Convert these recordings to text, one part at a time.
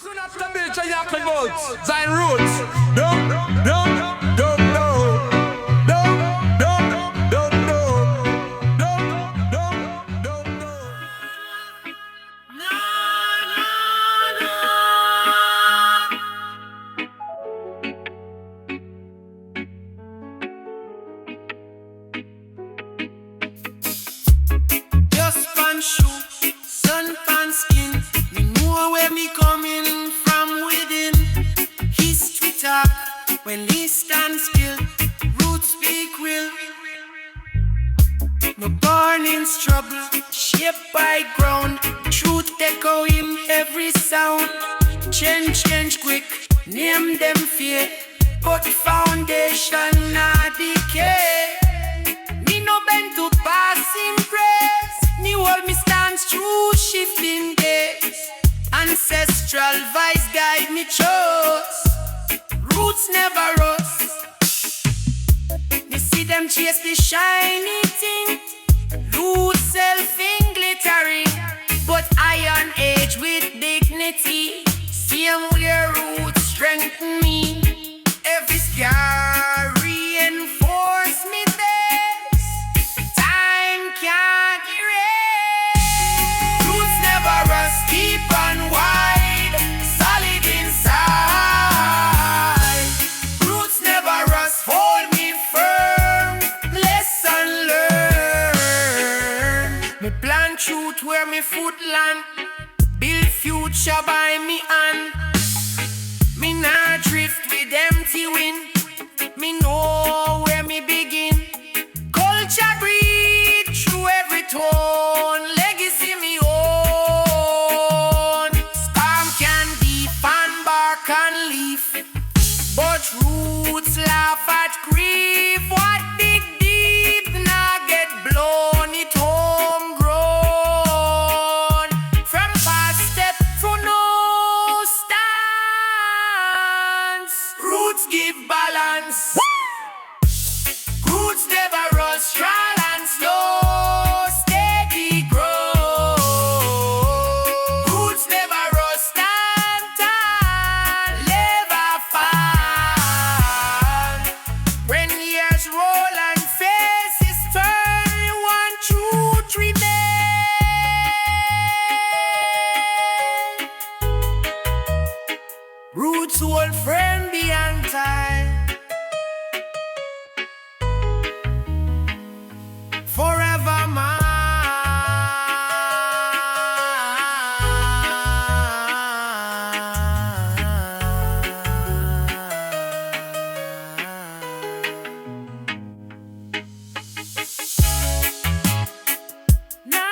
Soon after Bill Chayak votes, Zion Roots. Don't know. Just pan shoe, sun pan skin. Me know where me coming from within. History talk when he stand still. Roots speak real. Me born in struggle, shaped by ground. Truth echo in every sound. Change quick, name them fear. But foundation not decay. Me no bend to passing grace. Me hold me stance through shifting days. Ancestral vice guide me chose. Roots never rust. Me see them chase the shiny thing. Lose self in glittering. But iron age with dignity. Same where roots strengthen me. Every scar reinforce me this. Time can't erase. Roots never rust, deep and wide. Solid inside. Roots never rust, hold me firm. Lesson learned. Me plant truth where me foot land. Build future by me hand. Me not drift with empty wind. Me know where me begin. Culture breathe through every tone. Legacy me own. Storm can deep and bark and leaf, but roots laugh at grief. What dig deep now get blown. It homegrown. From past step to no stance. Roots give balance. Roots never rust, strong and slow, steady grow. Roots never rust, stand tall, never fall. When years roll and faces turn, one truth remains. Roots hold firm beyond time. Forever mine. Na,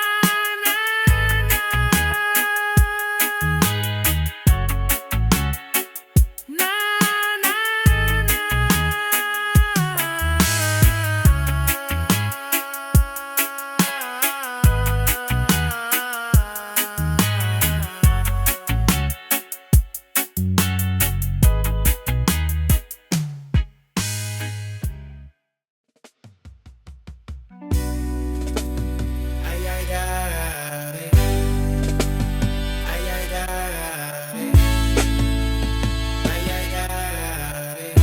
na, na. Na, na, ay, ay, ay. Ay, ay, ay. Ay, ay, ay.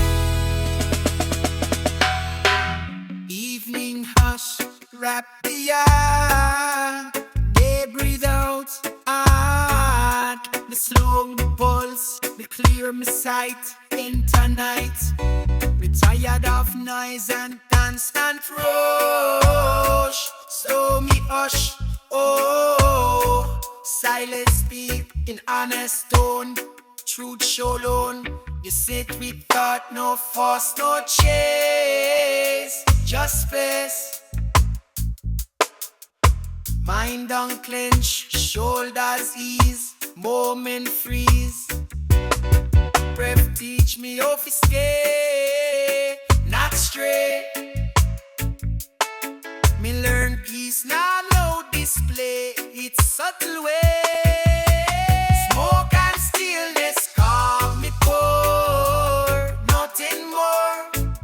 Evening hush, wrap the yard. They breathe out art. The slow the pulse, the clear my sight. Enter night. Me tired of noise and constant rush. So me hush, oh. Silence speak in honest tone. Truth show alone. You sit with thought, no force, no chase. Just space. Mind unclench, shoulders ease. Moment freeze. Breath teach me how to skate, not stray. Me learn peace, not loud display. It's subtle way. Smoke and stillness calm me core. Nothing more.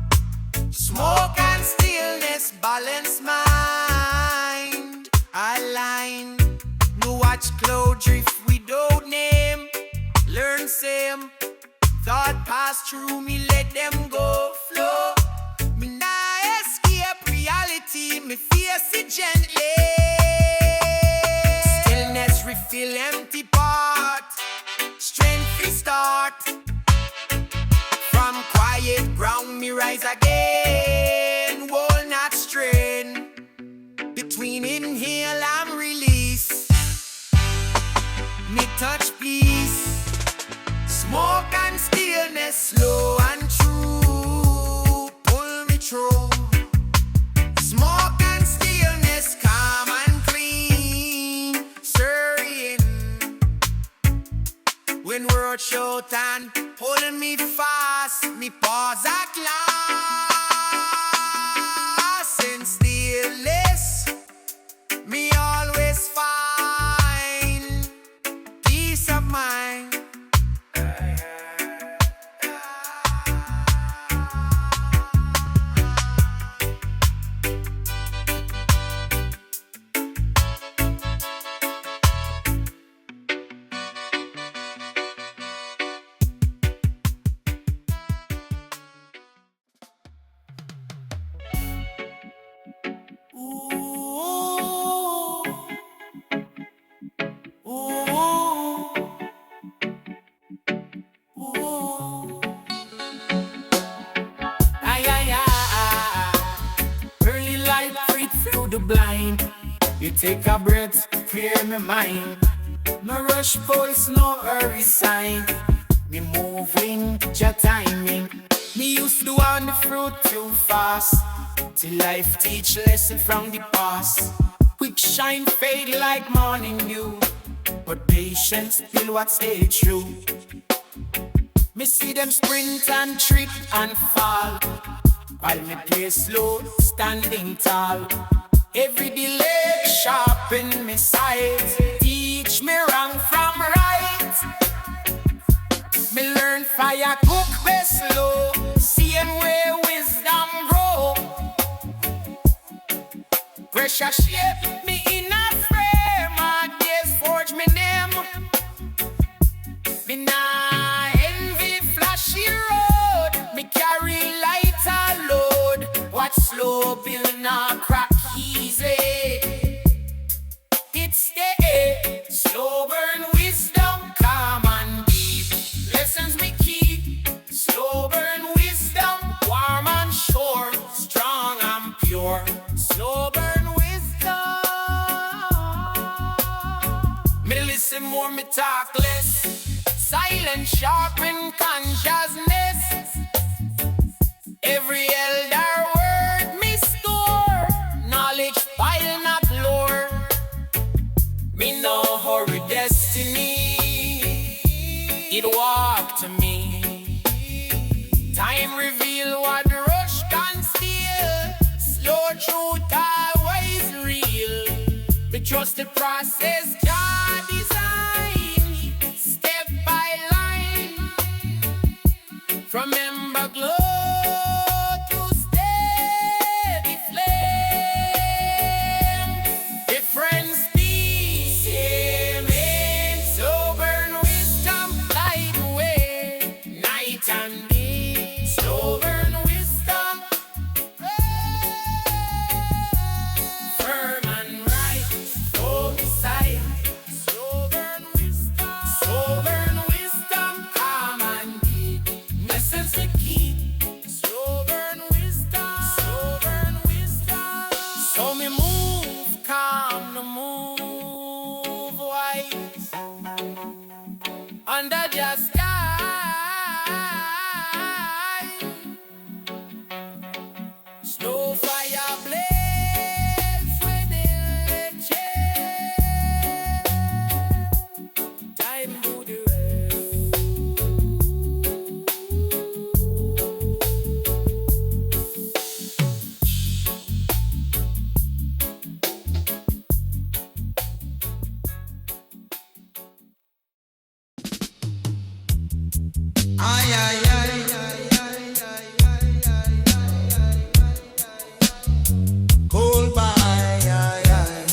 Smoke and stillness balance mind. Align. No watch cloud drift without name. Learn turn same. Thought pass through me, let them go flow. Me nah escape reality, me face it gently. Stillness refill empty part, strength restart. From quiet ground me rise again, walnut strain. Between inhale and release, me touch peace. Smoke and stillness, slow and true, pull me through. Smoke and stillness, calm and clean, stirring. When words shout and pulling me fast, me pause at last. And stillness, me always find peace of mind. Early light freed through the blind. You take a breath, clear my mind. No rush pulse, no hurry sign. Me moving, your timing. Me used to want the fruit too fast, till life teach lesson from the past. Quick shine fade like morning dew, but patience still what stay true. Me see them sprint and trip and fall, while me play slow, standing tall. Every delay sharpen me sight, teach me wrong from right. Me learn fire cook best slow, same way wisdom grow. Pressure shape me in a frame, my days forge me name. Me nah envy flashy road, me carry lighter load. Watch slow build nah crack easy. It's the slow burn wisdom, calm and deep. Lessons we keep, slow burn wisdom, warm and sure, strong and pure. Slow burn wisdom. Me listen more, me talk less. Silence sharpen consciousness. Every elder word me store, knowledge pile not lore. Me no hurry destiny, it walk to me. Time reveal what rush can steal. Slow truth always real. Me trust the process God design, step by line. From ember glow to steady flame. Difference be same aim. So burn wisdom, light away. Night and day. So burn wisdom, firm and right. So beside. So burn wisdom. So burn wisdom, calm and deep. Lessons to keep. So burn wisdom. So burn wisdom. So me move calm, no move wise. Under just sky. Slow fire blaze within the chest. Time to the rest. Ay, ay, ay, cool by, ay, ay, ay.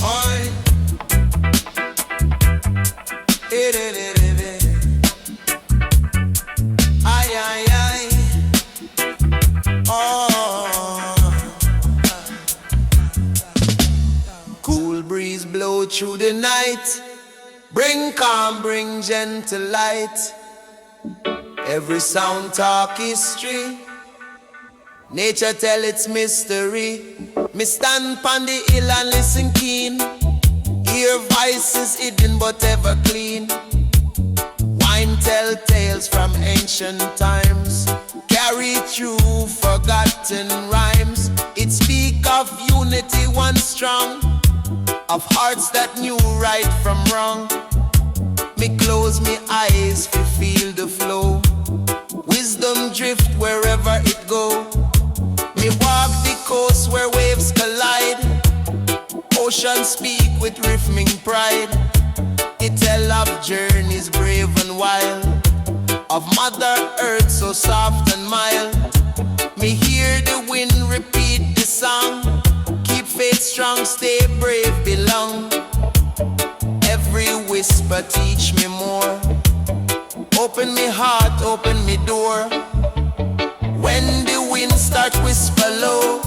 Oi, blow through the night. Bring calm, bring gentle light. Every sound talk history. Nature tell its mystery. Me stand pon the hill and listen keen. Hear voices hidden but ever clean. Wine tell tales from ancient times. Carry through forgotten rhymes. It speak of unity one strong. Of hearts that knew right from wrong. Me close me eyes to feel the flow. Wisdom drift wherever it go. Me walk the coast where waves collide. Ocean speak with rhythmic pride. It tell of journeys brave and wild. Of Mother Earth so soft and mild. Me hear the wind repeat the song. Keep faith strong, stay brave, belong. Every whisper teach me more. Open me heart, open me door. When the wind start whisper low,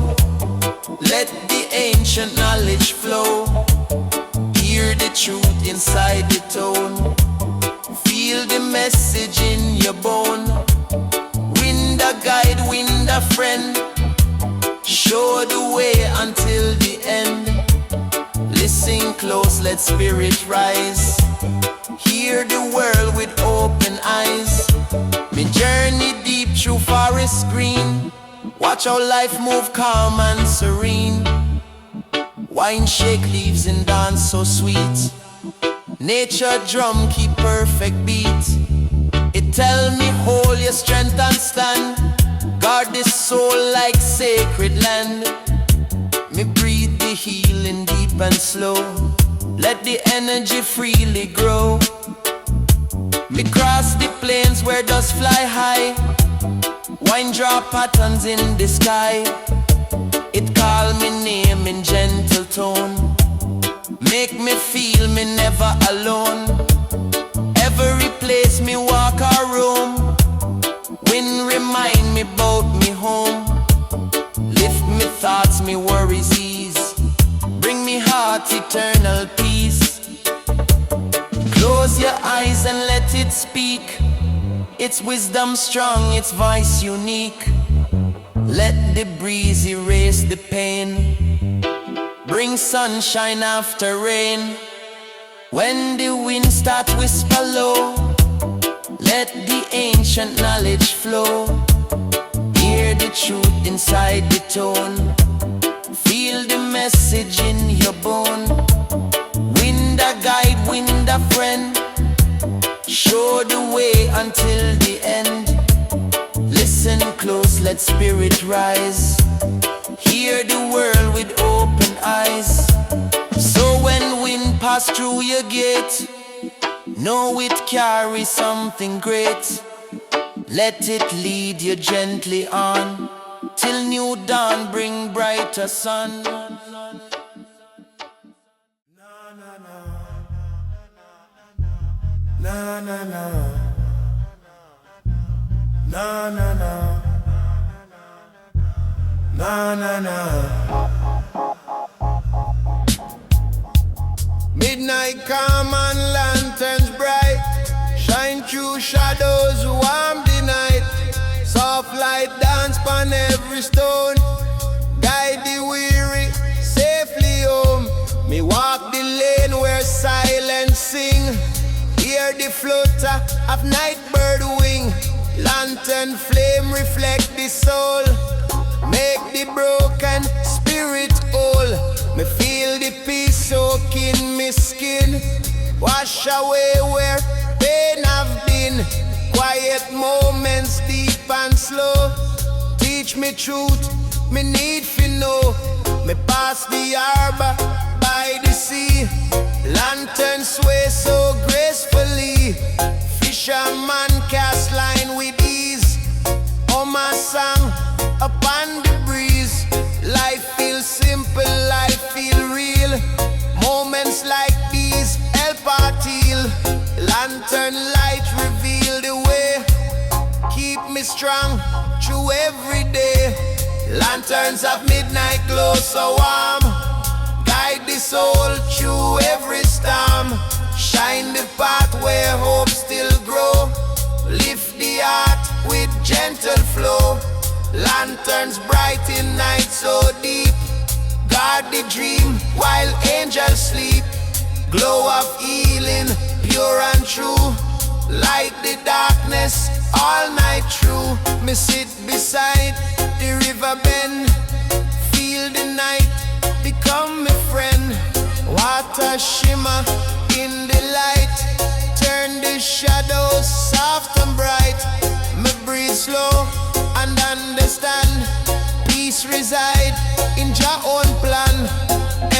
let the ancient knowledge flow. Hear the truth inside the tone. Feel the message in your bone. Wind a guide, wind a friend. Show the way until the end. Listen close, let spirit rise. Hear the world with open eyes. Me journey deep through forest green. Watch how life move calm and serene. Wine shake leaves and dance so sweet. Nature drum keep perfect beat. It tell me hold your strength and stand. Guard this soul like sacred land. Me breathe the healing deep and slow. Let the energy freely grow. Me cross the plains where dust fly high. Wine drop patterns in the sky. It call me name in gentle tone. Make me feel me never alone. Every place me walk or roam. Wind remind me about me home. Lift me thoughts, me worries ease. Bring me heart eternal peace. Close your eyes and let it speak. Its wisdom strong, its voice unique. Let the breeze erase the pain. Bring sunshine after rain. When the wind start whisper low, let the ancient knowledge flow. Hear the truth inside the tone. Feel the message in your bone. Wind a guide, wind a friend. Show the way until the end. Listen close, let spirit rise. Hear the world with open eyes. So when wind pass through your gate, know it carries something great. Let it lead you gently on, till new dawn bring brighter sun. Na na na, na na na, na na na. Midnight calm and lanterns bright, shine through shadows, warm the night. Soft light dance pon every stone, guide the weary safely home. Me walk the lane where silence sing. Hear the flutter of night bird wing. Lantern flame reflect the soul. Make the broken spirit whole. Me feel the peace soaking me skin. Wash away where pain have been. Quiet moments deep and slow. Teach me truth, me need to know. Me pass the harbor by the sea. Lantern sway so gracefully. Fisherman cast line with ease. Oh my song upon the breeze. Life feels simple, life feel real. Moments like these help our heal. Lantern light reveal the way. Keep me strong through every day. Lanterns of midnight glow so warm. Guide the soul through every storm. Shine the path where hope still grow. Lift the heart with gentle flow. Lanterns bright in night so deep. Guard the dream while angels sleep. Glow of healing, pure and true. Light the darkness all night through. Me sit beside the river bend. Feel the night become my friend. Water shimmer in the light. Turn the shadows soft and bright. Me breathe slow and understand. Peace reside in your own plan.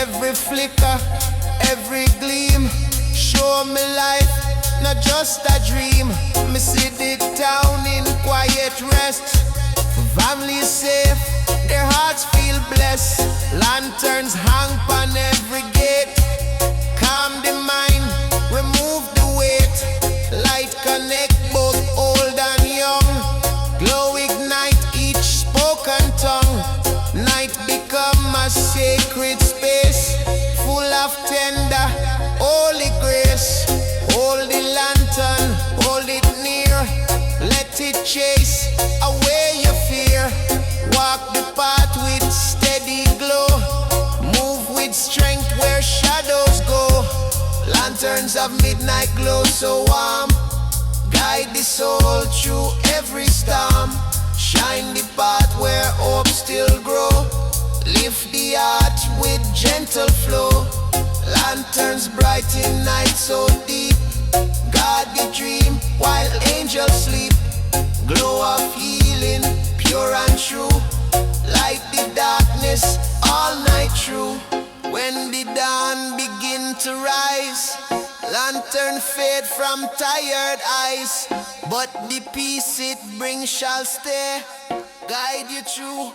Every flicker, every gleam, show me life, not just a dream. Me sit it down in quiet rest. Family safe, their hearts feel blessed. Lanterns hang on every gate. Calm the mind, remove the weight. Light connect both old and young. Glow ignite each spoken tongue. Night become a sacred space, full of tender, holy grace. Hold the lantern, hold it near. Let it chase away your fear. Walk the path with steady glow. Move with strength where shadows go. Lanterns of midnight glow so warm. Guide the soul through every storm. Shine the path where hope still grow. Lift the heart with gentle flow. Lanterns bright in night so deep. Guard the dream while angels sleep. Glow of healing, pure and true. Light the darkness all night through. When the dawn begin to rise, lantern fade from tired eyes, but the peace it brings shall stay. Guide you through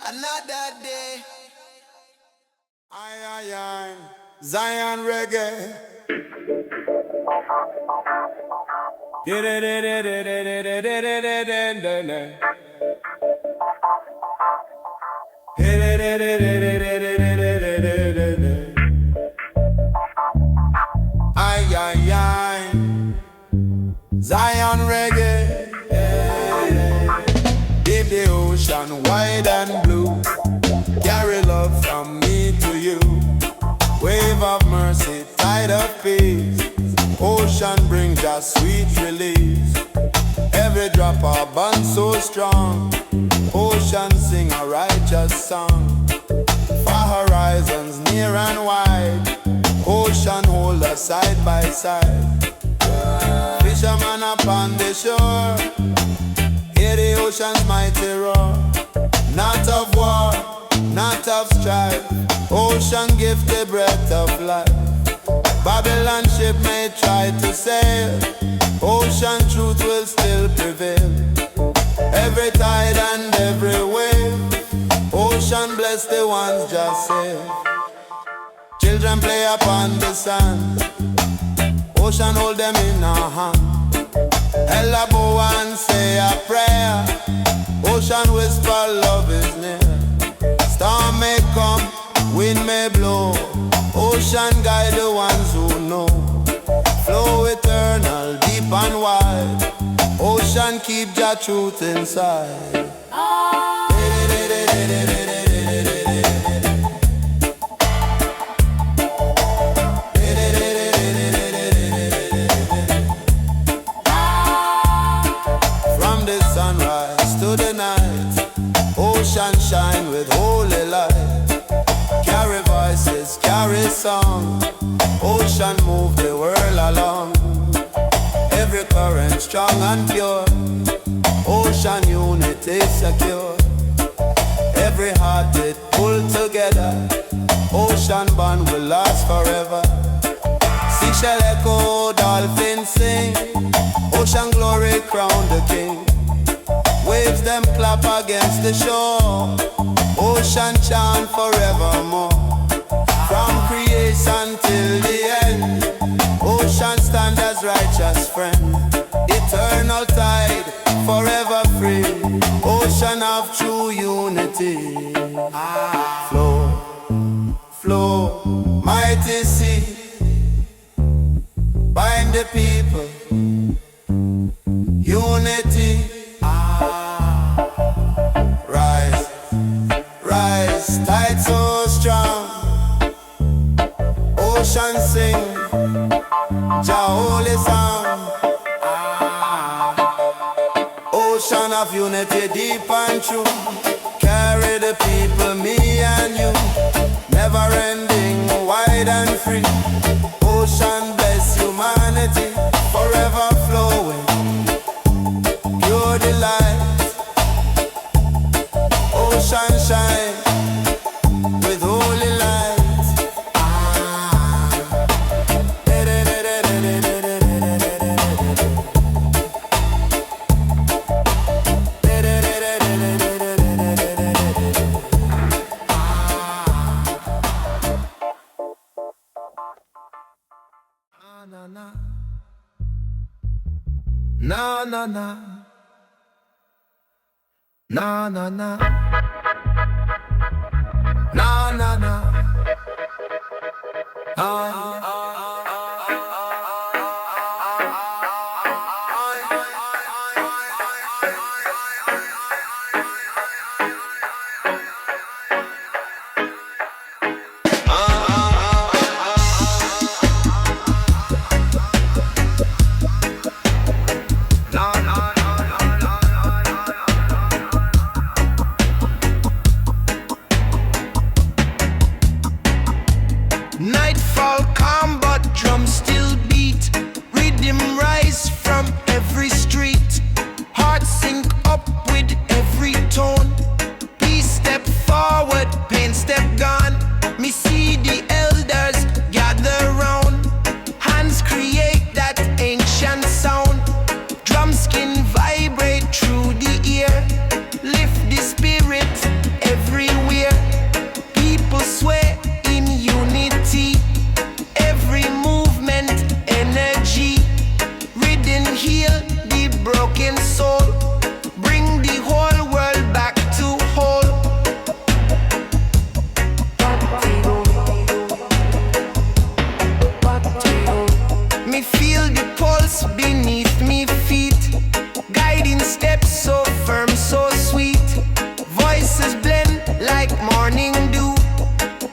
another day. Aye, aye, aye. Zion Reggae. Aye, aye, aye. Zion Reggae. Deep the ocean wide and blue. Carry love from me to you. Wave of mercy, tide of peace. Ocean brings us sweet release. Every drop of bond so strong. Ocean sing a righteous song. Far horizons near and wide. Ocean hold us side by side. Fisherman upon the shore. Hear the ocean's mighty roar. Not of war, not of strife. Ocean give the breath of life. Babylon ship may try to sail. Ocean truth will still prevail. Every tide and every wave. Ocean bless the ones just saved. Children play upon the sand. Ocean hold them in our hand. Ella bow and say a prayer. Ocean whisper love is near. Storm may come, wind may blow. Ocean guide the ones who know. Flow eternal, deep and wide. Ocean keep your truth inside. From the sunrise to the night, ocean shine with holy light. Carry voices, carry song. Ocean move the world along. Every current strong and pure. Ocean unity secure. Every heart it pull together. Ocean bond will last forever. Sea shall echo, dolphins sing. Ocean glory crown the king. Waves them clap against the shore. Ocean chant forevermore. From creation till the end. Ocean stand as righteous friend. Eternal tide, forever free. Ocean of true unity. Flow, flow, mighty sea, bind the people, unity. Rise, rise, tide so strong. Ocean sing, Jah holy song. Ocean of unity, deep and true. Carry the people, me and you. Never ending, wide and free. Ocean bless humanity, forever flowing. Pure delight. Ocean shine with holy light. Na na na, na na na, na na na, Nightfall calm but drums still beat. Rhythm rise from every street. Heart sync up with every tone. Peace step forward, pain step gone. Me see the elders gather round. Hands create that ancient sound. Drum skin vibrate through the ear. Lift the spirit everywhere. People sway in unity. Every movement, energy. Rhythm heal the broken soul. Bring the whole world back to whole. Me feel the pulse beneath me feet. Guiding steps so firm, so sweet. Voices blend like morning dew.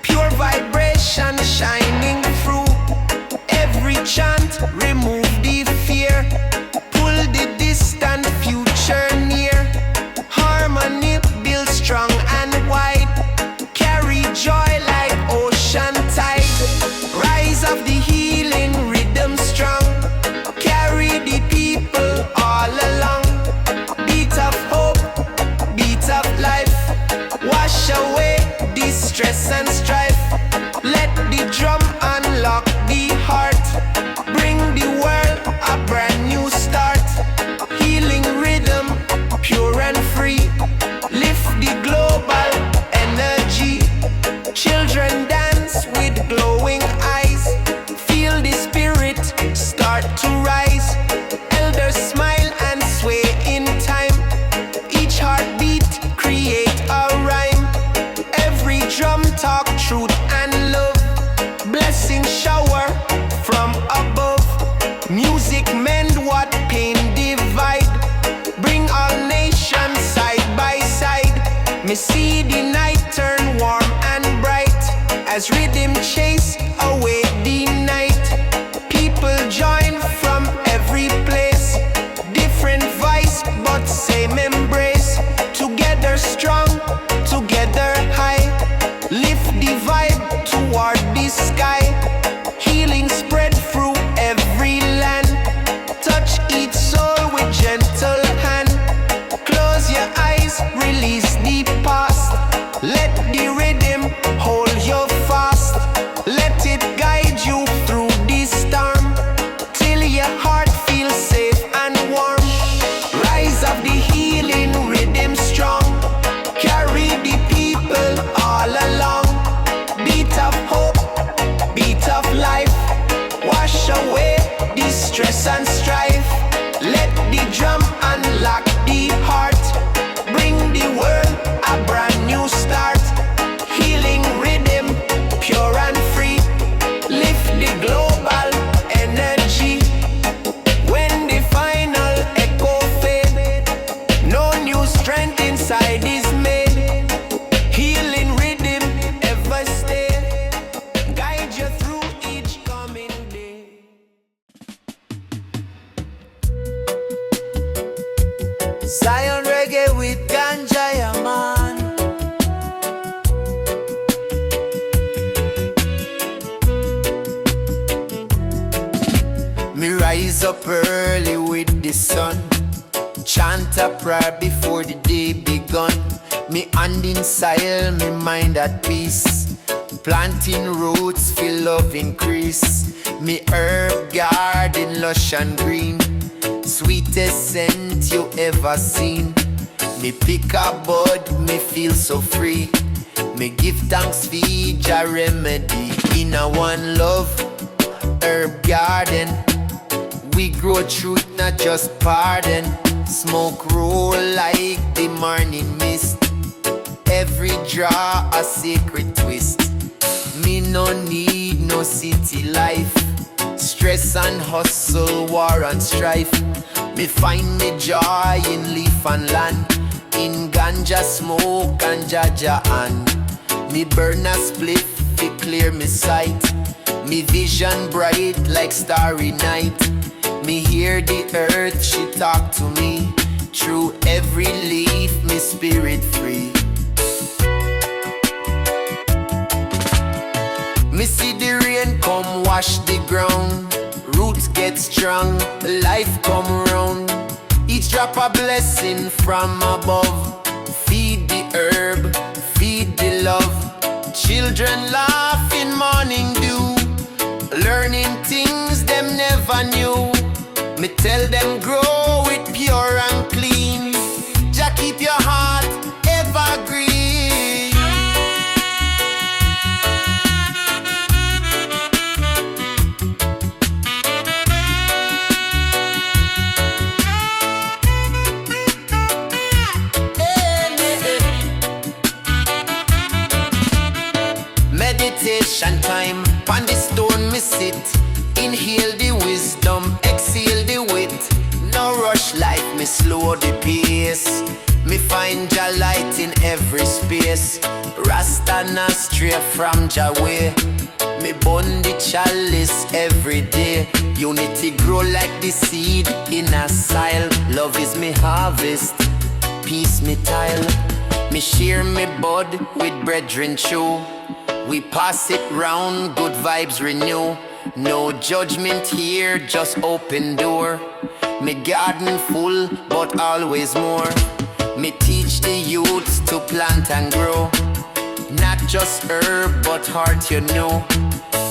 Pure vibration shining through. Every chant remove the fear. Pull the distant future near. Harmony build strong and wide. Carry joy like ocean tide. Rise of the healing rhythm strong. Carry the people all along. Beat of hope, beat of life. Wash away distress and strife. Let the drum unlock the heart. Bring the world a brand new start. Healing rhythm, pure and free. Lift the global energy. Children dance with glowing eyes. Feel the spirit start to rise. Elders smile and sway in time. Each heartbeat create a rhyme. Every drum talk truth and love. Blessing shower from above. Music mend what pain divide. Bring all nations side by side. Me see the night turn warm and bright. As rhythm chase away the night. People join from every place. Different voice but same embrace. Together strong, together high. Lift the vibe toward the sky. Healing spread through every land. Touch each soul with gentle hand. Close your eyes, release the past. Let the rhythm hold you fast. Let it guide you through the storm. Till your heart feels safe and warm. Rise of the healing rhythm strong. Carry the people all along. Beat of hope, beat of life. Wash away distress and strife. Let the drum unlock the heart. Bring the world a brand new start. Healing rhythm, pure and free. Zion reggae with ganja, yeah, man. Me rise up early with the sun, chant a prayer before the day begun. Me hand in soil, me mind at peace, planting roots, feel love increase. Me herb garden lush and green, sweetest scent you ever seen. Me pick a bud, me feel so free. Me give thanks for Jah remedy. In a one love herb garden, we grow truth, not just pardon. Smoke roll like the morning mist, every draw a sacred twist. Me no need no city life, stress and hustle, war and strife. Me find me joy in leaf and land, in ganja smoke and jaja hand. Me burn a spliff, it clear me sight. Me vision bright like starry night. Me hear the earth, she talk to me. Through every leaf, me spirit free. Me see the rain come wash the ground, roots get strong, life come round. Each drop a blessing from above. Feed the herb, feed the love. Children laugh in morning dew, learning things them never knew. Me tell them grow it pure and clean. Jah keep your heart evergreen. Meditation time, pon the stone me sit. Inhale the wisdom, exhale the wit. No rush life, me slow the pace. Me find Jah light in every space. Rasta not stray from Jah way. Me burn the chalice every day. Unity grow like the seed in a soil. Love is me harvest, peace me tile. Me share me bud with brethren true. We pass it round, good vibes renew. No judgment here, just open door. Me garden full, but always more. Me teach the youths to plant and grow. Not just herb, but heart you know.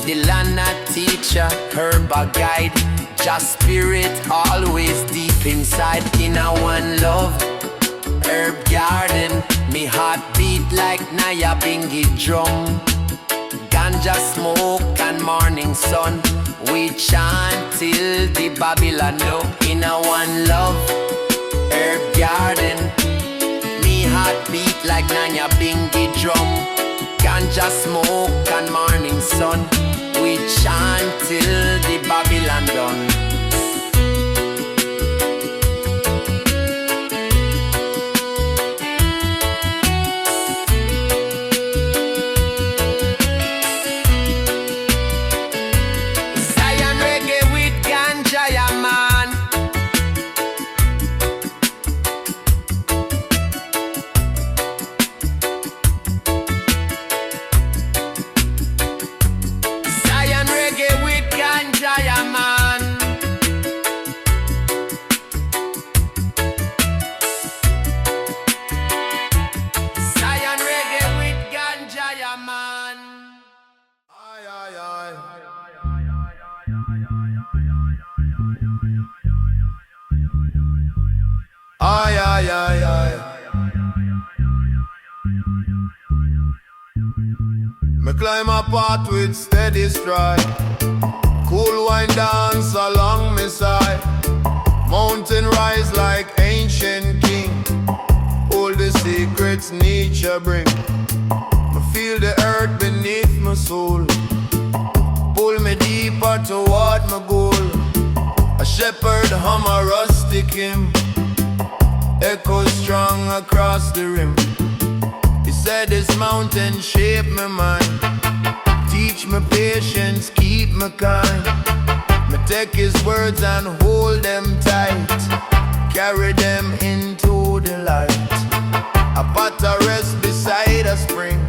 The land a teacher, herb a guide. Just spirit always deep inside. In a one love herb garden, me heart beat like Naya Bingi drum. Ganja smoke and morning sun, we chant till the Babylon know. In a one love herb garden, me heart beat like Nanya Bingi drum. Ganja smoke and morning sun, we chant till the Babylon done. Aye, aye, aye, aye. Me climb a path with steady stride. Cool wine dance along me side. Mountain rise like ancient king. All the secrets nature bring. Me feel the earth beneath my soul. Pull me deeper toward my goal. A shepherd hum a rustic hymn, echo strong across the rim. He said this mountain shape my mind, teach me patience, keep me kind. Me take his words and hold them tight, carry them into light. A potter rests beside a spring,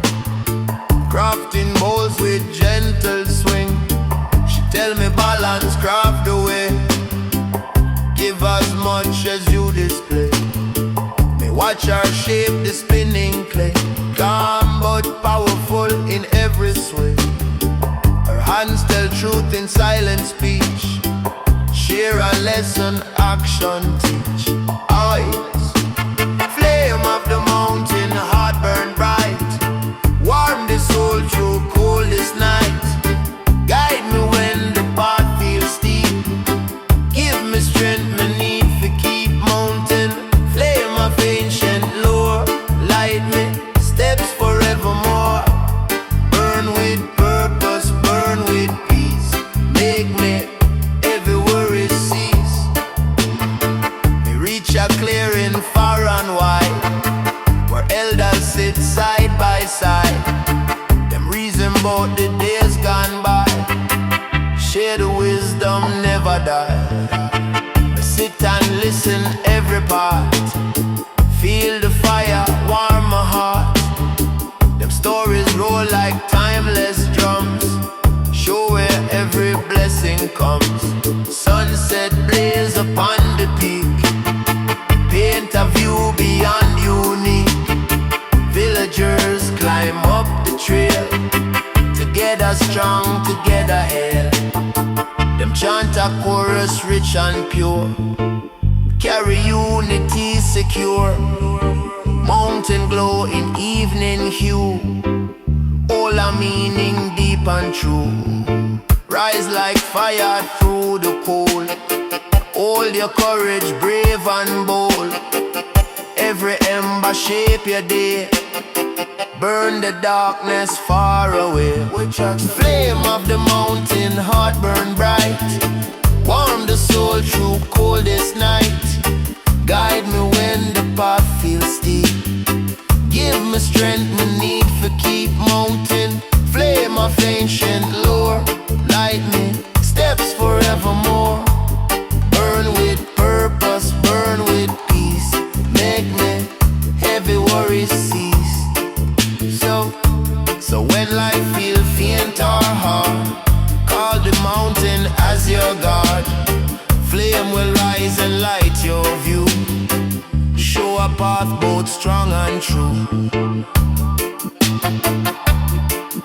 crafting bowls with gentle swing. She tell me balance craft away, give as much as you display. Me watch her shape the spinning clay, calm but powerful in every sway. Her hands tell truth in silent speech, share a lesson, action teach. Oh yes, flame of the mountain, heart burn bright, warm the soul through coldest night. Guide me when the path feels steep, give me strength me need to keep mountain. Flame of ancient lore, light me steps forevermore. Burn with purpose, burn with peace, make me every worry cease. Me reach a clearing far and wide, where elders sit side by side. Them reason about the days gone by, share the wisdom never die. I sit and listen every part, feel the fire warm my heart. Them stories roll like timeless drums, show where every blessing comes. Sunset blaze upon the peak, paint a view beyond unique. Villagers climb up the trail, together strong, together held. Them chant a chorus rich and pure, carry unity secure. Mountain glow in evening hue, all a meaning deep and true. Rise like fire through the cold, hold your courage brave and bold. Every ember shape your day, burn the darkness far away. Flame of the mountain, heart burn bright, warm the soul through coldest night. Guide me when the path feels steep, give me strength me need for keep mountain. Flame of ancient lore, light me steps forevermore. Burn with purpose, burn with peace, make me heavy worries cease. So when life feel faint or hard, call the mountain as your God. Flame will rise and light your view, show a path both strong and true.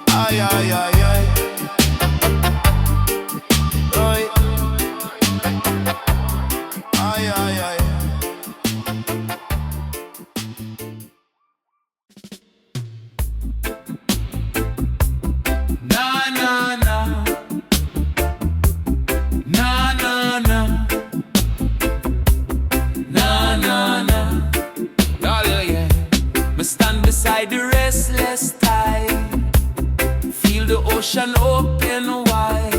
Ay, ay, ay, ay. Ay, ay, ay, ay. Na na na, na na na, na na na. Oh yeah, me stand beside the restless tide, feel the ocean open wide.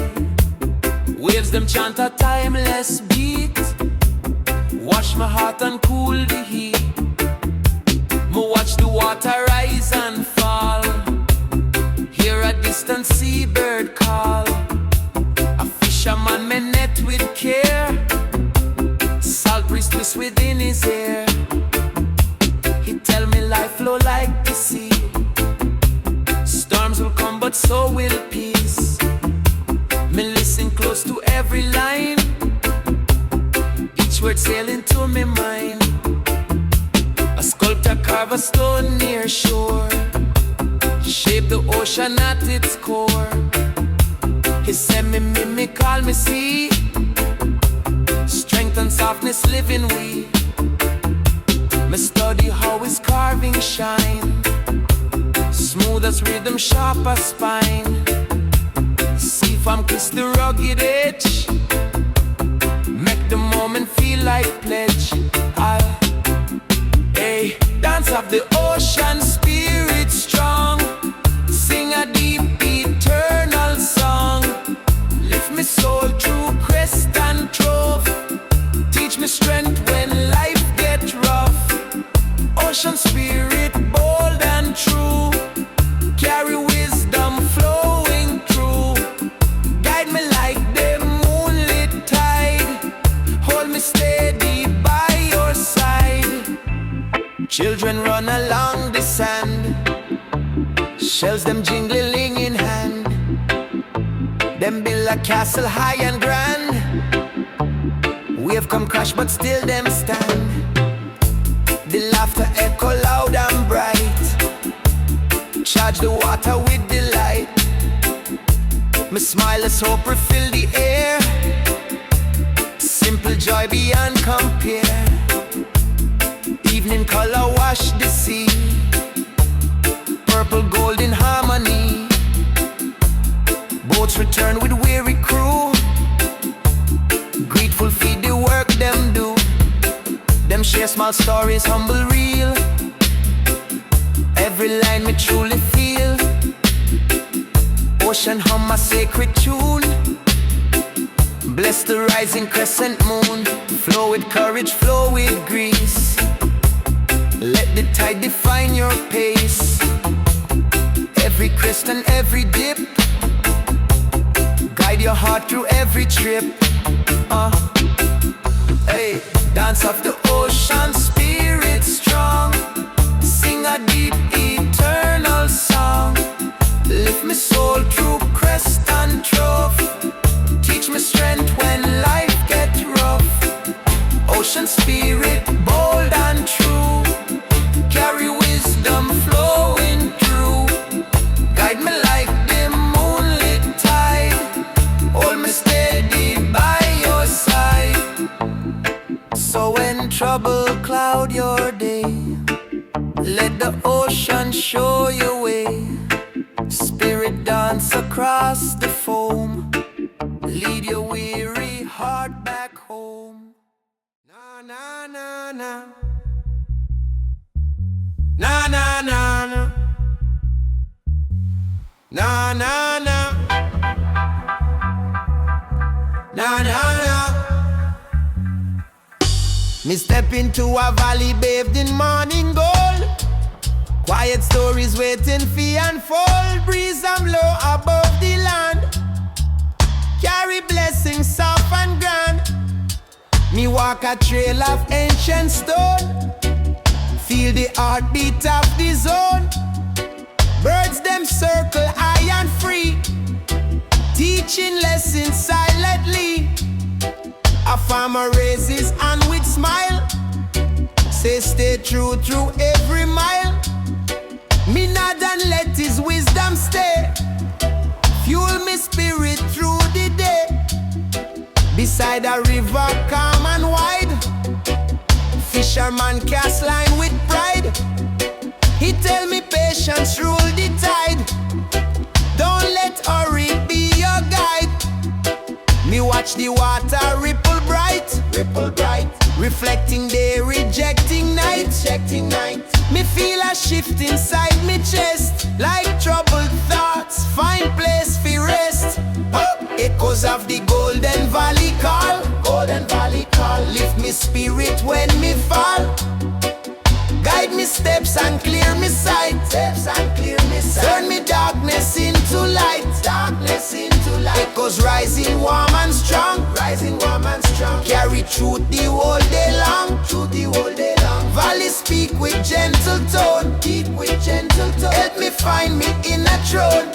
Waves them chant a timeless beat, wash my heart and cool the heat. Me watch the water rise and fall, hear a distant seabird call. A fisherman me net with care, salt breeze twist within his ear. He tell me life flow like the sea, storms will come but so will peace. Me listen close to every line, each word sailing to me mind. A sculptor carve a stone near shore, shape the ocean at its core. He said me call me see, strength and softness live in we. Me study how his carving shine, smooth as rhythm, sharp as spine. See if I'm kiss the rugged edge, make the moment feel like pledge. Hey, dance of the ocean, spirit strong, sing a deep eternal song. Lift me soul through crest and trove, teach me strength when life get rough. Ocean spirit bold and true, carry wisdom flowing through. Guide me like the moon Children run along the sand, shells them jingling in hand. Them build a castle high and grand. Wave come crash but still them stand. The laughter echo loud and bright. Charge the water with delight. My smile as hope refill the air. Simple joy beyond compare. Evening color wash the sea. Purple gold in harmony. Boats return with weary crew. Grateful feed the work them do. Them share small stories, humble real. Every line me truly feel. Ocean hum a sacred tune. Bless the rising crescent moon. Flow with courage, flow with grace. Let the tide define your pace. Every crest and every dip. Guide your heart through every trip. Hey, dance of the ocean, spirit strong. Sing a deep eternal song. Lift my soul through crest and trough. Teach me strength when life gets rough. Ocean spirit, bold and true. Carry wisdom flowing through. Guide me like the moonlit tide. Hold me steady by your side. So when trouble cloud your day, let the ocean show your way. Spirit dance across the foam. Lead your weary heart back home. Na na na na. Na na na na. Na na na. Na na na. Me step into a valley bathed in morning gold. Quiet stories waiting for unfold. Breeze I'm low above the land. Carry blessings soft and grand. Me walk a trail of ancient stone. Feel the heartbeat of the zone. Birds them circle high and free. Teaching lessons silently. A farmer raises hand with smile. Say stay true through every mile. Me nod and let his wisdom stay. Fuel me spirit through the day. Beside a river calm and wide. Fisherman cast line with pride. He tell me patience rule the tide. Don't let hurry be your guide. Me watch the water ripple bright. Ripple bright. Reflecting day, rejecting night. Rejecting night. Me feel a shift inside me chest. Like troubled thoughts find place for rest. Echoes of the Golden Valley call. Golden Valley call. Lift me spirit when me fall. Guide me steps and clear me sight. Steps and clear me sight. Turn me darkness into light. Darkness into light. Echoes rising warm and strong. Rising warm and strong. Carry truth the whole day long. Truth the whole day long. Valley speak with gentle tone. Deep with gentle tone. Help me find me in a throne.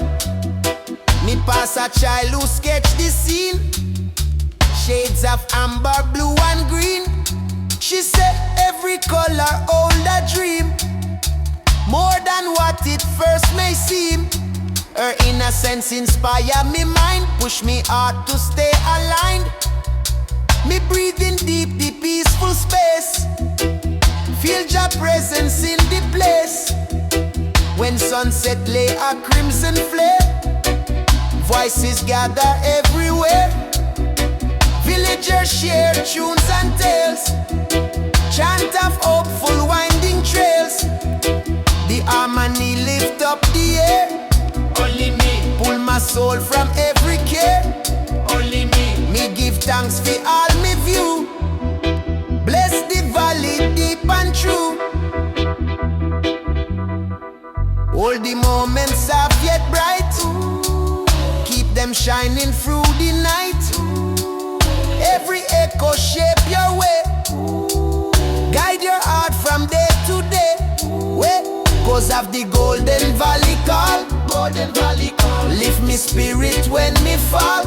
Me pass a child who sketch the scene. Shades of amber, blue and green. She said every color hold a dream. More than what it first may seem. Her innocence inspire me mind. Push me heart to stay aligned. Me breathing deep the peaceful space. Feel your presence in the place. When sunset lay a crimson flame. Voices gather everywhere. Villagers share tunes and tales. Chant of hopeful winding trails. The harmony lift up the air. Only me. Pull my soul from every care. Only me. Me give thanks for all me view. Bless the valley deep and true. All the moments are yet bright. Keep them shining through the night. Every echo shape your way. Guide your heart from day to day. echoes of the Golden Valley call. Golden Valley call. Lift me spirit when me fall.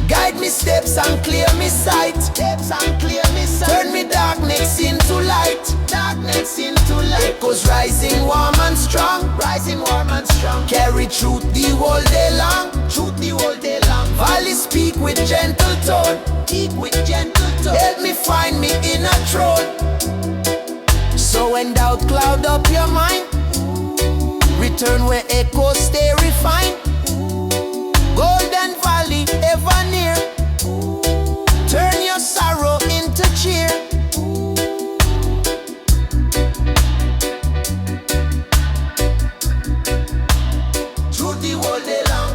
Guide me steps and clear me sight. Steps and clear me sight. Turn me darkness into light. Darkness into light. Echoes rising warm and strong. Rising warm and strong. Carry truth the whole day long. Truth the whole day long. Valley speak with gentle tone. Speak with gentle tone. Help me find me in a throne. So when doubt cloud up your mind, return where echoes stay refined. Golden Valley ever near. Turn your sorrow into cheer. Through the whole day long.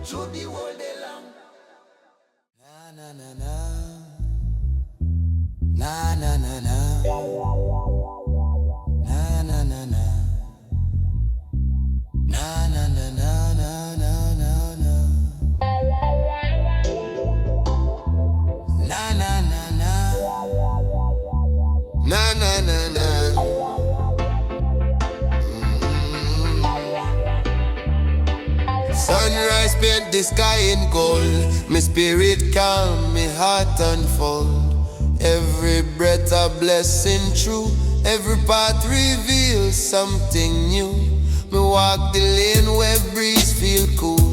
Through the whole day long. Na na na na. Na na na na. Na na na na. Na na na na na na na na. Na na na na. Na na na na. Sunrise paint the sky in gold. My spirit calm, my heart unfold. Every breath a blessing true. Every path reveals something new. Me walk the lane where breeze feel cool.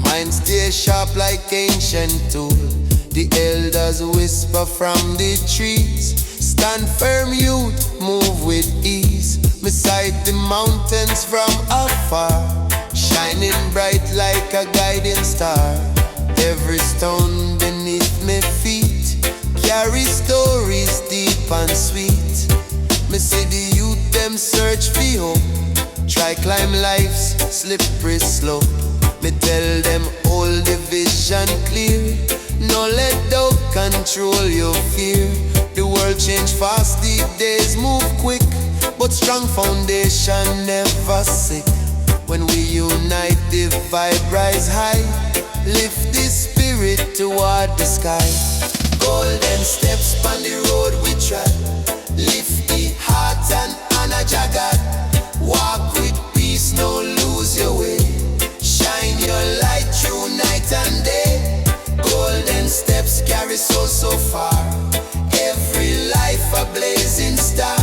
Mind stay sharp like ancient tool. The elders whisper from the trees. Stand firm youth, move with ease. Me sight the mountains from afar, shining bright like a guiding star. Every stone beneath me feet carry stories deep and sweet. Me see the youth them search for hope. Try climb life's slippery slope. Me tell them hold the vision clear. No let doubt control your fear. The world change fast, the days move quick, but strong foundation never sick. When we unite, the vibe rise high. Lift the spirit toward the sky. Golden steps on the road we tread. Lift the heart and honor Jagat. Walk with peace, no lose your way. Shine your light through night and day. Golden steps carry so far. Every life a blazing star.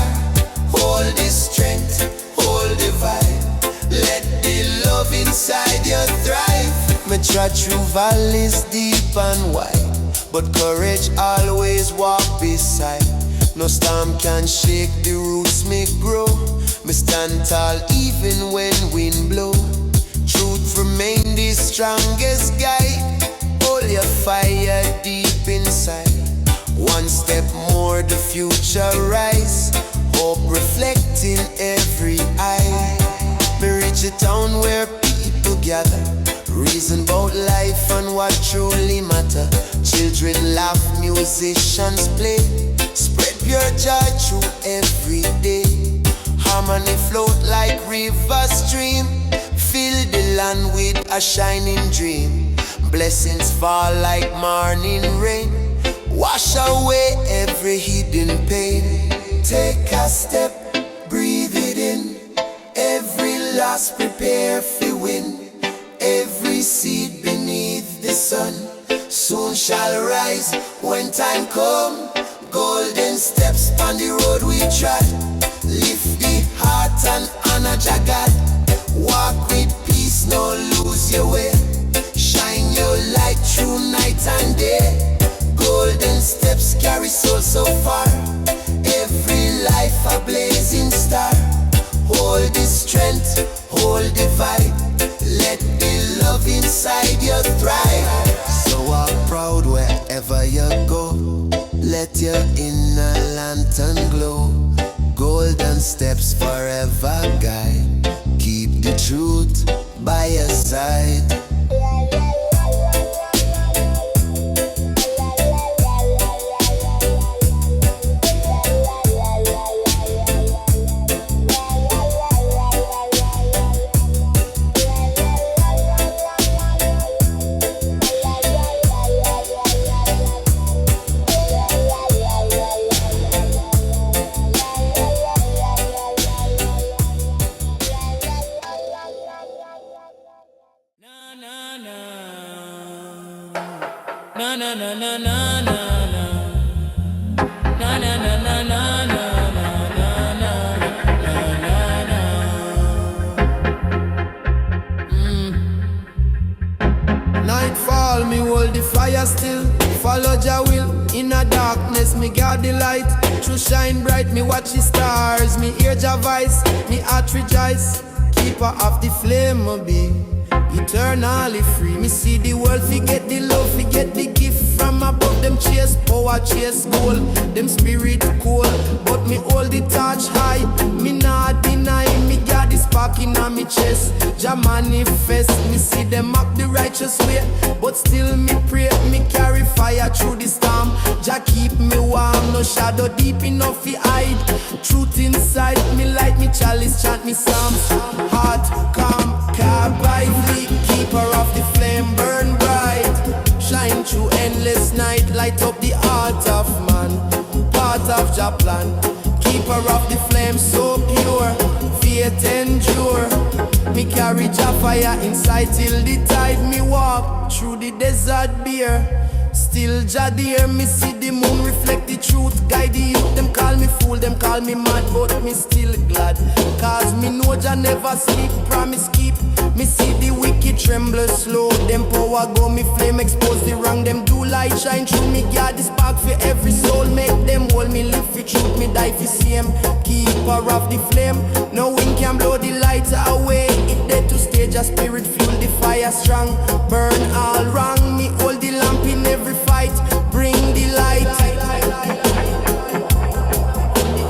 Hold the strength, hold the vibe. Let the love inside you thrive. Me trod through valleys deep and wide, but courage always walk beside. No storm can shake the roots me grow. Me stand tall even when wind blow. Truth remain the strongest guide. Hold your fire deep inside. One step more the future rise. Hope reflecting every eye. Me reach a town where people gather. Reason about life and what truly matter. Children laugh, musicians play. Spread pure joy through every day. Harmony float like river stream. Fill the land with a shining dream. Blessings fall like morning rain. Wash away every hidden pain. Take a step, breathe it in. Every loss prepare for win. Every seed beneath the sun soon shall rise when time come. Golden steps on the road we trod. Lift the heart and honor Jagat. Walk with peace, no lose your way. Shine your light through night and day. Golden steps carry soul so far. Every life a blazing star. Hold the strength, hold the vibe. Let the love inside you thrive. So walk proud wherever you go. Let your inner lantern glow. Golden steps forever guide. Keep the truth by your side. Na na na na na na na. Na na na na na na. Nightfall, me hold the fire still. Follow Jah will. In a darkness, me guard the light. True shine bright, me watch the stars. Me hear Jah voice, me heart rejoice. Keeper of the flame, me be eternally free. Me see the world, forget the love, forget the gift from above. Them chase power, chase gold. Them spirit cold, but me hold the torch high. Me not deny, me got the spark in me chest. Jah manifest, me see them up the righteous way, but still me pray. Me carry fire through the storm. Jah keep me warm, no shadow deep enough to hide. Truth inside me, light me chalice, chant me psalms. Heart calm, carbide, keeper of the flame, burn bright. Shine through endless night, light up the heart of man. Part of Jah plan, keeper of the flame, so pure. Faith endure. Me carry Jah fire inside till the tide. Me walk through the desert bare. Still Jah there, me see the moon reflect the truth. Guide the youth, them call me fool, them call me mad, but me still glad. Cause me know Jah never sleep, promise keep. Me see the wicked tremble slow. Them power go, me flame expose the wrong. Them do light shine through me, guard the spark for every soul. Make them hold me live for truth, me die for same. Keeper of the flame, no wind can blow the light away. If dead to stage, a spirit fuel the fire strong. Burn all wrong, me hold the lamp in every fight. Bring the light.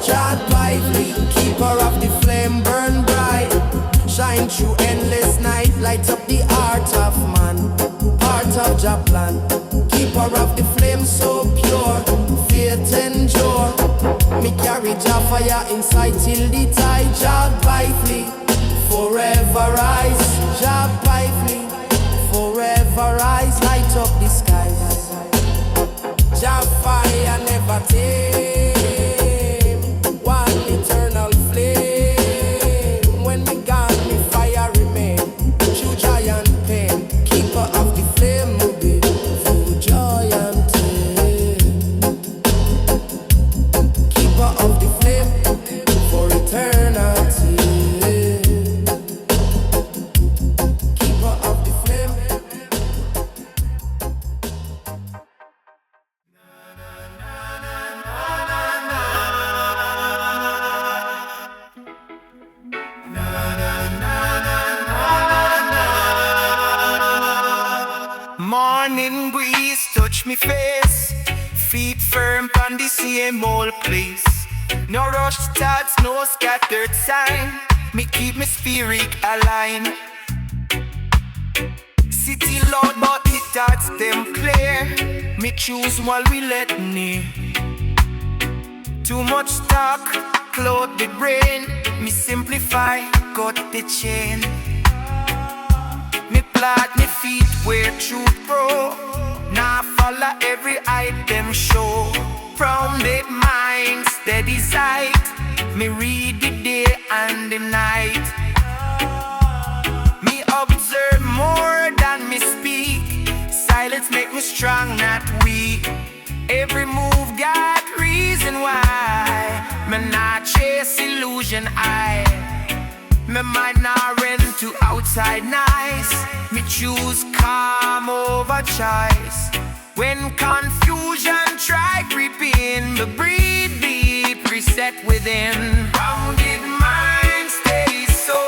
Jah lively, keeper of the flame, burn bright. Shine through endless night, light up the heart of man. Part of Jah plan, keeper of the flame, so pure. Faith endure. Me carry Jah fire inside till the tide. Jah lively, forever rise. Jah lively, forever rise. Light up the skies. Jah fire never tame. One eternal flame. When me gone, me fire remain. True joy and pain. Keeper of the flame will be full joy and pain. Keeper of the flame for eternity. Keeper of the flame. Morning breeze touch me face, feet firm on the same old place. No rush thoughts, no scattered sign. Me keep my spirit aligned. City loud but the thoughts them clear. Me choose while we let near. Too much talk, cloud the brain. Me simplify, cut the chain. Me plant me feet where truth grow. Now follow every item show. From the mind, steady sight. Me read the day and the night. Me observe more than me speak. Silence make me strong, not weak. Every move got reason why. Me not chase illusion, me might not run to outside nice. Me choose calm over choice. When confusion try creep in, me breathe deep, reset within. Rounded mind, steady soul,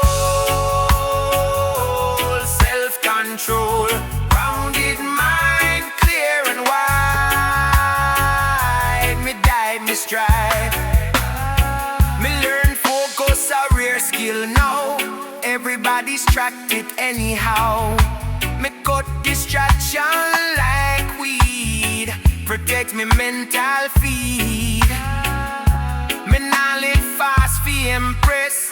self-control. Rounded mind, clear and wide. Me dive, me strive. Me learn focus, a rare skill now. Everybody's tracked it anyhow. Me cut distraction like weed. Protect me mental feed. Me nah live fast fi impress.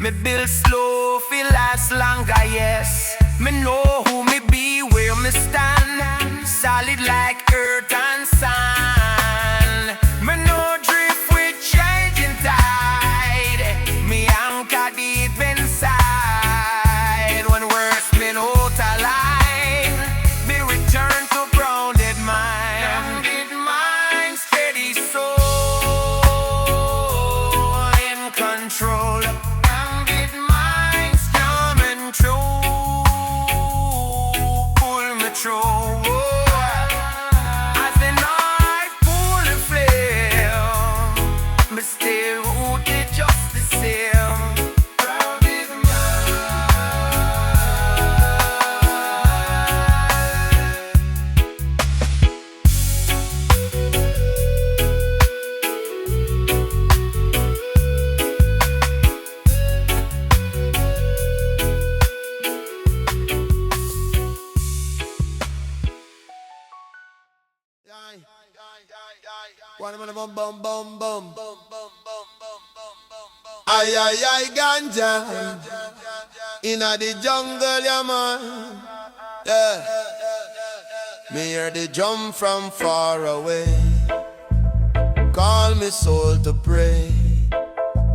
Me build slow fi last longer, yes. Me know who me be, where me stand. Solid like earth and sand. Me no drift with changing tide. Me anchor deep inside. When words been out of line, me return to grounded mind. bum bum bum bum. Ay ay ay ganja inna the jungle, yeah man. Yeah. Me hear the drum from far away. Call me soul to pray.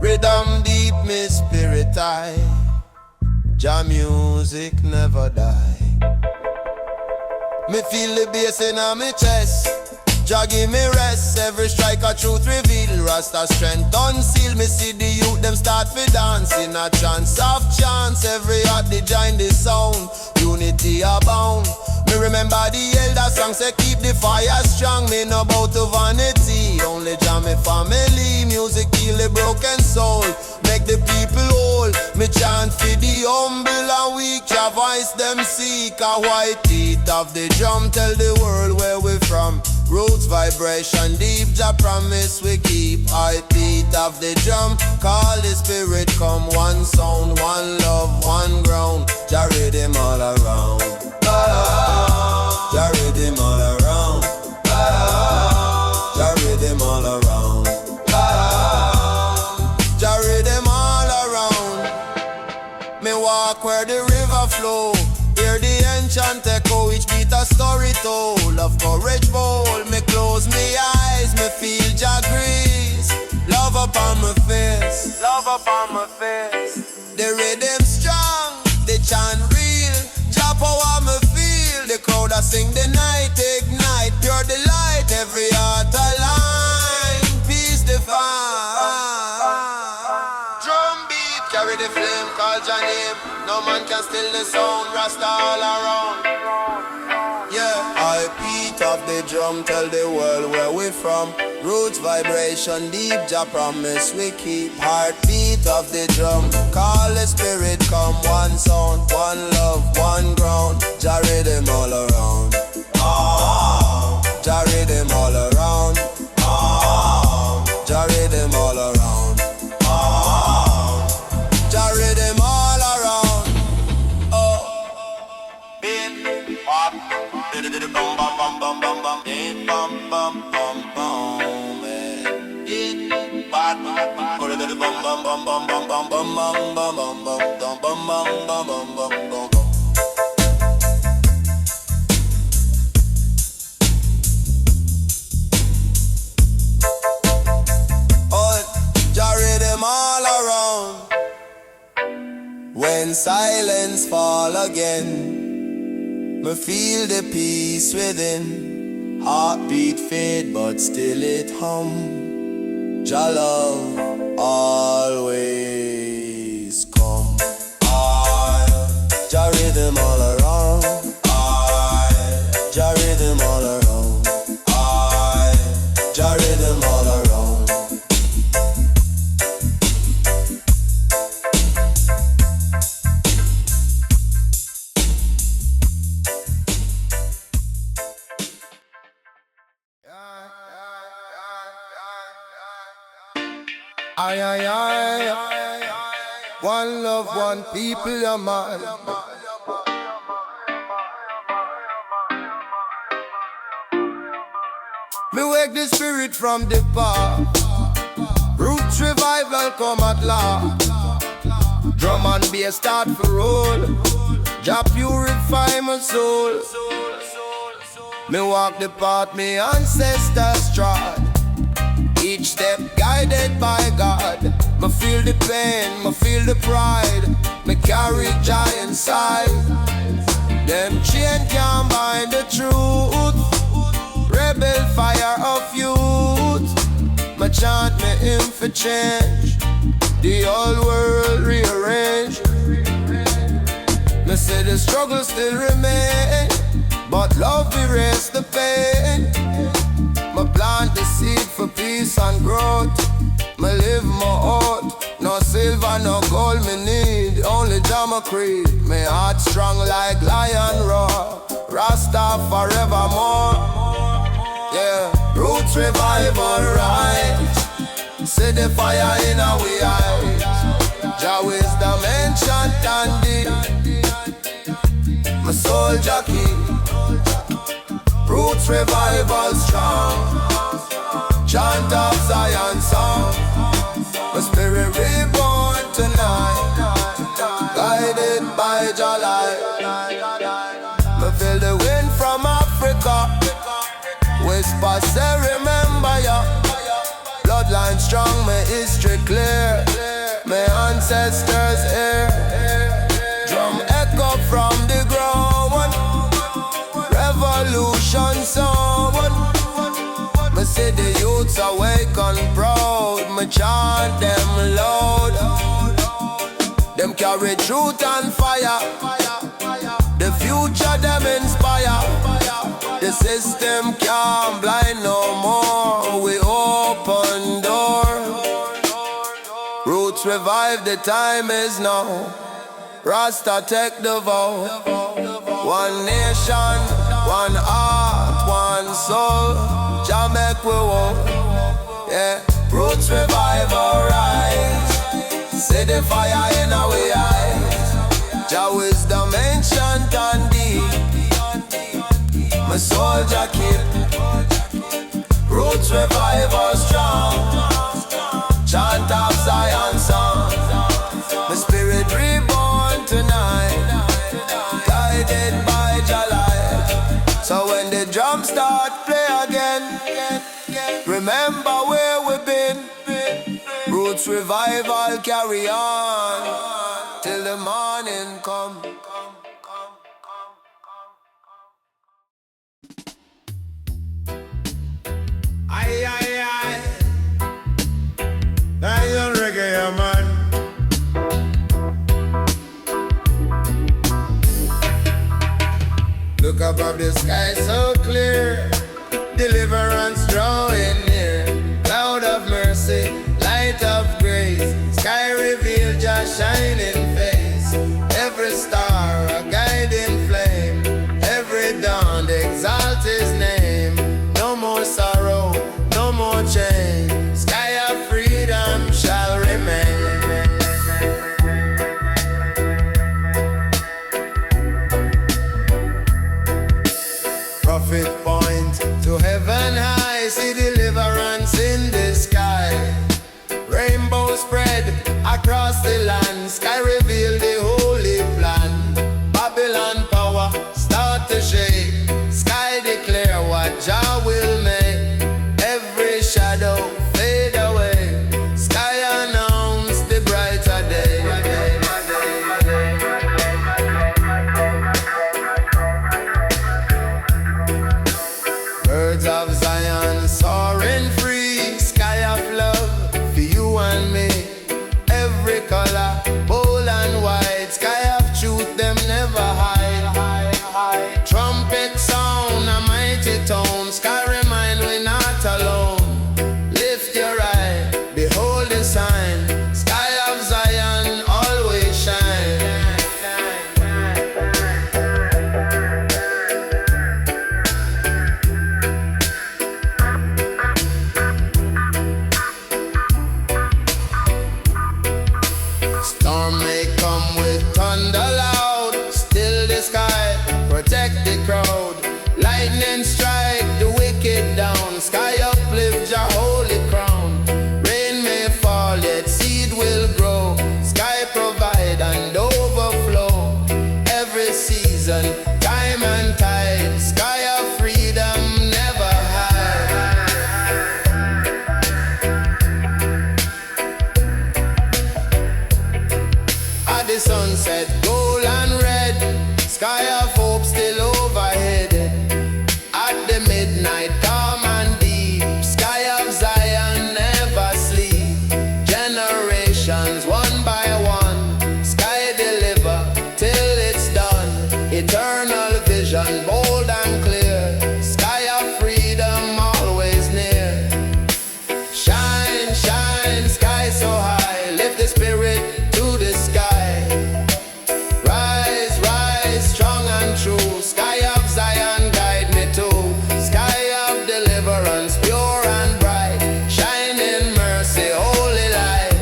Rhythm deep, me spirit high. Jah music never die. Me feel the bass in my chest. Jah give me rest. Every strike a truth reveal. Rasta strength unseal. Me see the youth them start fi dance in a chance of chance. Every heart they join the sound. Unity abound. Me remember the elder song say keep the fire strong. Me no bout to vanity. Only Jah me family. Music heal the broken soul. Make the people whole. Me chant for the humble and weak. Jah voice them seek. A white teeth of the drum tell the world where we from. Roots vibration deep, Jah promise we keep. High beat of the drum, call the spirit come. One sound, one love, one ground. Jah rhythm all around. Jah rhythm all around. Jah rhythm all around. Jah rhythm all around. Me walk where the river flow. Hear the ancient echo, each beat a story told. Of courage bold, me close me eyes, me feel Jah grace. Love upon my face, love upon my face. The rhythm strong, the chant real. Jah power me feel, the crowd a sing the night, ignite pure delight. Every heart align, peace divine. Drum beat, carry the flame, call Jah name. No man can steal the sound, Rasta all around. Yeah, I beat of the drum, tell the world where we from. Roots vibration deep, Jah promise we keep. Heartbeat of the drum, call the spirit come. One sound, one love, one ground. Jah rhythm all around. Jah rhythm all around. Jah rhythm all around. Jah rhythm all around. Beat, pop, bum bum bum bum bum bum, beat, bum bum bum bum, beat, pop, bum bum bum bum bum bum bum bum bum bum bum bum bum bum bum. Jah rhythm all around. When silence fall again, me feel the peace within. Heartbeat fade but still it hum. Jah love always come. Jah rhythm all around. Jah rhythm all around. Jah rhythm all around. Aye, aye, aye. One love, one people, yeah man. Me wake the spirit from the past. Roots revival come at last. Drum and bass start for roll. Jah purify my soul. Me walk the path me ancestors trod. Each step guided by God. Me feel the pain, me feel the pride. Me carry Jah inside. Them chain can't bind the truth. Rebel fire of youth. Me chant me hymn for change. The whole world rearrange. Me say the struggle still remain, but love erase the pain. Me plant the seed for peace and growth. Me live my oath. No silver, no gold me need. Only Jah my creed. Me heart strong like lion roar. Rasta forevermore. Yeah, roots revival right. See the fire in our eyes. Jah wisdom ancient and deep. My soul jockey. Roots revival strong. chant of Zion song. My spirit reborn tonight, guided by Jah light. Me feel the wind from Africa, whisper say remember ya. Bloodline strong, my history clear, my ancestors here. Drum echo from the ground, revolution sound. Me see the youths awake and proud, me chant them loud. Them carry truth and fire, the future them inspire. The system can't blind no more, we open door. Roots revive, the time is now. Rasta take the vow. One nation, one heart, one soul. Jah make we walk, yeah. Roots revive, arise. See the fire in our eyes. Jah wisdom ancient and deep. My soldier keep. Roots revive us strong. Chant of Zion song. My spirit reborn tonight, guided by Jah light. So when the drums start play again, remember where we've been. Roots revival carry on till the morning come. Aye, aye, aye. Lion reggae, yeah, man. Look above the sky so clear, deliverance drawing near. Cloud of mercy, light of grace, sky reveal Just shining face. Every star a guiding flame, every dawn exalt his name. No more sorrow, no more change, sky of freedom shall remain. Prophet point to heaven high, see deliverance in the sky. Rainbow spread across the land, sky reveal the holy plan. Babylon power start to shake, sky declare what Jah will make. Every shadow fade away, sky announce the brighter day. Birds of Zion soaring free, sky of love for you and me. Every color, bold and white, sky of truth, them never hide. Trumpet sound, a mighty tone, sky remind we not alone. Lift your eye, behold the sign, sky of Zion always shine. Storm may come with thunder loud, still the sky, protect the crowd. Lightning strike the wicked down, sky uplift your holy crown. Rain may fall, yet seed will grow, sky provide and overflow. Every season, time and tide, sky of freedom never hide. At the sunset, gold and red, sky of hope still overhead. At the midnight, calm and deep, sky of Zion never sleep. Generations one by one, sky deliver till it's done. Eternal vision, bold and clear, sky of freedom always near. Shine, shine, sky so high, lift the spirit to the sky. Rise, rise, strong and true, sky of Zion guide me to. Sky of deliverance, pure and bright, shining mercy, holy light.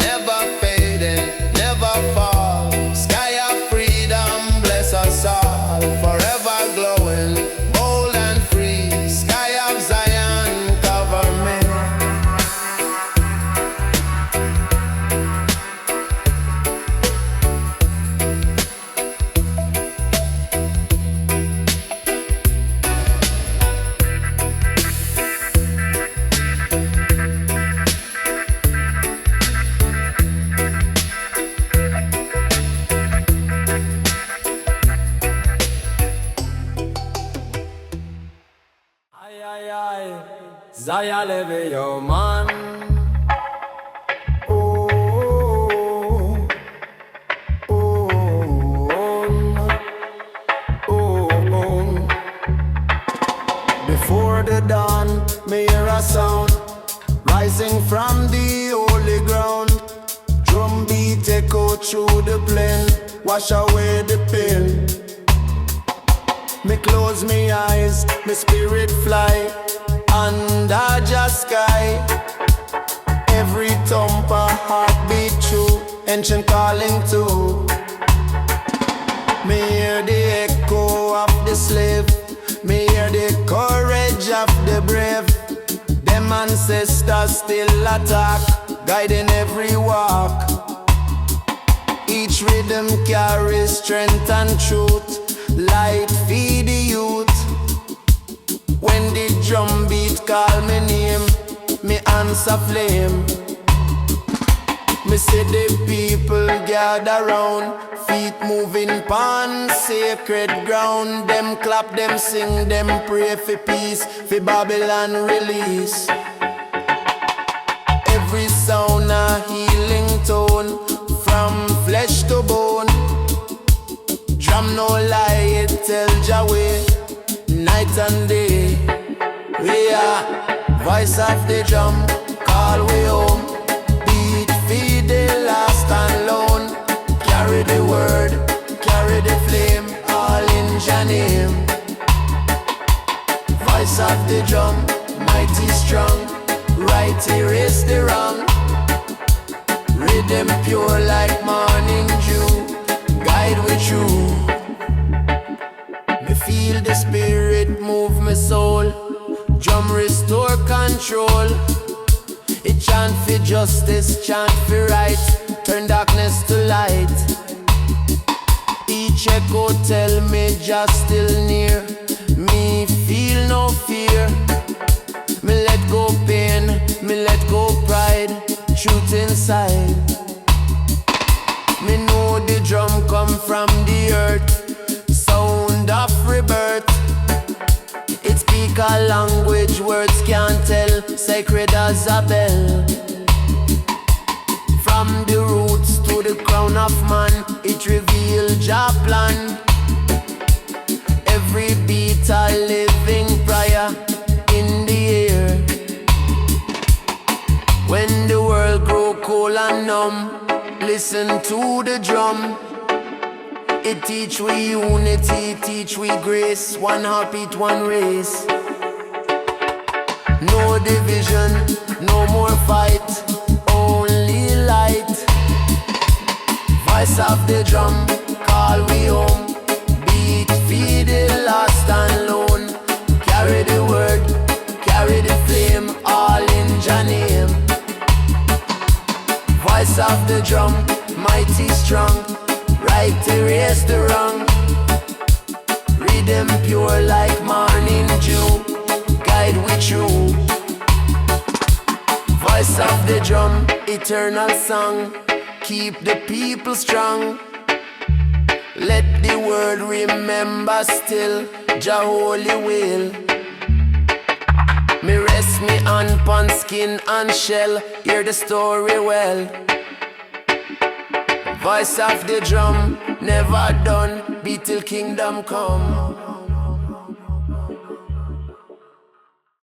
Never fading, never fall, sky of freedom bless us all. Forever Zaya leve yo man. Oh, oh, oh. Before the dawn, me hear a sound rising from the holy ground. Drum beat echo through the plain, wash away the pain. Me close me eyes, me spirit fly under the sky. Every thumper heartbeat true, ancient calling too. Me hear the echo of the slave, me hear the courage of the brave. Them ancestors still attack, guiding every walk. Each rhythm carries strength and truth. Light feed the youth. When the drum beat call me name, me answer flame. Me see the people gather round, feet moving pon sacred ground. Them clap, them sing, them pray for peace, for Babylon release. Every sound a healing tone, from flesh to bone. Drum no lie, it tell Yahweh, night and day. We are voice of the drum, call we home. Beat, feed the last and lone. Carry the word, carry the flame, all in Jah name. Voice of the drum, mighty strong, right erase the wrong. Rhythm pure like morning dew, guide with you. Me feel the spirit move my soul. Drum restore control. It chant for justice, chant for right. Turn darkness to light. Each echo tell me just still near. Me feel no fear. Me let go pain, me let go pride. Truth inside. Me know the drum come from the earth, sound of rebirth. It speak a language words can't tell, sacred as a bell. From the roots to the crown of man, it reveals Jah plan. Every beat a living prayer in the air. When the world grow cold and numb, listen to the drum. It teach we unity, teach we grace. One heartbeat, one race. No division, no more fight, only light. Voice of the drum, call we home. Beat, feed the lost and lone. Carry the word, carry the flame, all in Jah name. Voice of the drum, mighty strong, right erase the wrong. Rhythm pure like morning dew, guide with you. Voice of the drum, eternal song, keep the people strong. Let the world remember still Jah holy will. Me rest me hand pon skin and shell, hear the story well. Voice of the drum, never done, beat till kingdom come.